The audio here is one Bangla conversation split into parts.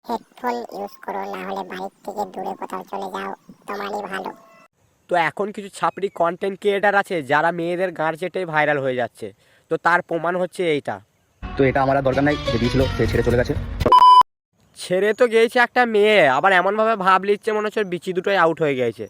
হেডফোন ইউজ করো, না হলে বাড়ির থেকে দূরে কোথাও চলে যাও, তোমারই ভালো। তো এখন কিছু ছাপড়ি কন্টেন্ট ক্রিয়েটার আছে যারা মেয়েদের গাঁড় চেটেই ভাইরাল হয়ে যাচ্ছে। তো তার প্রমাণ হচ্ছে এইটা। তো এটা আমার আর দরকার নাই, যে দিয়েছিল সে ছেড়ে চলে গেছে। ছেড়ে তো গিয়েছে একটা মেয়ে, আবার এমনভাবে ভাব লিচ্ছে মনে হচ্ছে ওর বিচি দুটোই আউট হয়ে গেছে।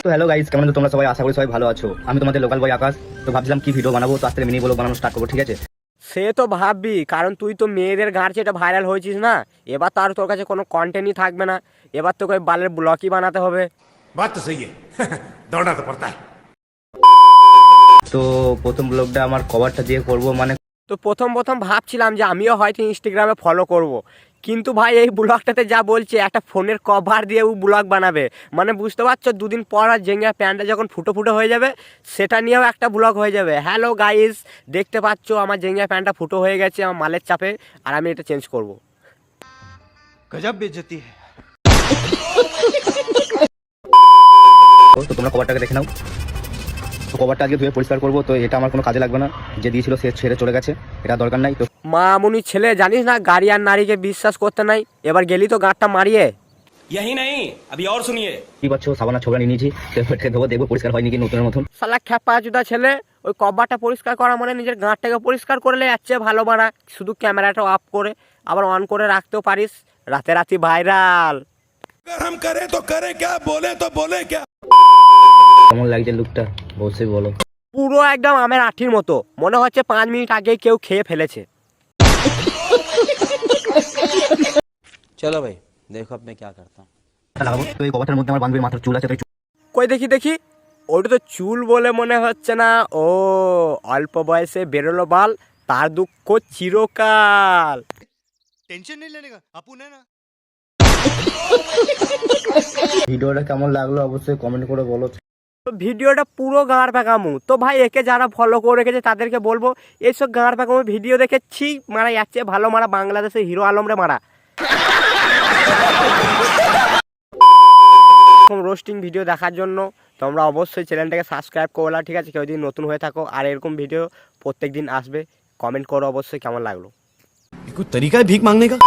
তো হ্যালো গাইস, কেমন আছো তোমরা সবাই? আশা করি সবাই ভালো আছো। আমি তোমাদের লোকাল বয় আকাশ। তো ভাবছিলাম কি ভিডিও বানাবো, তো আজ থেকে মিনি ব্লগ বানানো স্টার্ট করবো, ঠিক আছে? সে তো ভাববি, কারণ তুই তো মেয়েদের গাঁড় চেটে ভাইরাল হয়েছিস না। এবার তো আর তোর কাছে কোনো কন্টেন্টই থাকবে না। এবার তোকে ওই বালের ব্লগই বানাতে হবে। बात तो सही है दौड़ना तो पड़ता है। তো প্রথম ব্লগটা আমার কভারটা দিয়ে করব, মানে তো প্রথম প্রথম ভাবছিলাম যে আমিও হয়তো ইনস্টাগ্রামে ফলো করব। কিন্তু ভাই এই ব্লগটাতে যা বলছে, একটা ফোনের কভার দিয়ে ও ব্লগ বানাবে, মানে বুঝতে পারছো, দুদিন পর আর জেঙ্গা প্যান্টটা যখন ফুটো ফুটো হয়ে যাবে সেটা নিয়েও একটা ব্লগ হয়ে যাবে। হ্যালো গাইস, দেখতে পাচ্ছ আমার জেঙ্গা প্যান্টটা ফুটো হয়ে গেছে আমার মালের চাপে, আর আমি এটা চেঞ্জ করব। गजब बेइज्जती है। তো তোমরা কভারটাকে দেখে নাও। তো কভারটা আগে ধুয়ে পরিষ্কার করবো, তো এটা আমার কোনো কাজে লাগবে না। যে দিয়েছিল সে ছেড়ে চলে গেছে, এটা দরকার নাই। তো মামুনি ছেলে, জানিস না গাড়ি আর নারীকে বিশ্বাস করতে নাই। এবার গেলি তো গাঁটটা মারিয়ে। यही नहीं, अभी और सुनिए। কি পাচ্ছ, সাবানা ছোবরা নিয়ে নিয়েছি, দেবো দেখবো পরিষ্কার হয়নি কি নতুনের মতন। শালা খ্যাপা জুদা ছেলে, ওই কভারটা পরিষ্কার করা মানে নিজের গাঁটটাকে পরিষ্কার করলে যাচ্ছে ভালো মারা। শুধু ক্যামেরাটা অফ করে আবার অন করে রাখতেও পারিস, রাতে রাতি ভাইরাল। अगर हम करें तो करें क्या, बोले तो बोले क्या। কেমন লাগছে লুকটা অবশ্যই বলো। পুরো একদম আমের আঠির মতো, মনে হচ্ছে 5 মিনিট আগে কেউ খেয়ে ফেলেছে। चलो भाई, देखो अब मैं क्या करता हूँ। লাগাবো তো এই কভারটার মধ্যে আমার বান্ধবীর মাথার চুল আছে, তো কই দেখি দেখি, ওটা তো চুল বলে মনে হচ্ছে না। ও অল্প বয়সে বেরোলো বাল, তার দুঃখ চিরকাল। टेंशन नहीं लेने का, अपन है ना। ভিডিওটা কেমন লাগলো অবশ্যই কমেন্ট করে বলো। তো ভিডিওটা পুরো গাঁড় পাকামু। তো ভাই একে যারা ফলো করে রেখেছে তাদেরকে বলবো, এইসব গাঁড় পাকামু ভিডিও দেখেছি মারা যাচ্ছে ভালো মারা, বাংলাদেশের হিরো আলমরে মারা। রোস্টিং ভিডিও দেখার জন্য তোমরা অবশ্যই চ্যানেলটাকে সাবস্ক্রাইব করলা, ঠিক আছে? কেউ যদি নতুন হয়ে থাকো, আর এরকম ভিডিও প্রত্যেক দিন আসবে। কমেন্ট করো অবশ্যই কেমন লাগলো। कोई तरीका है भीख मांगने का।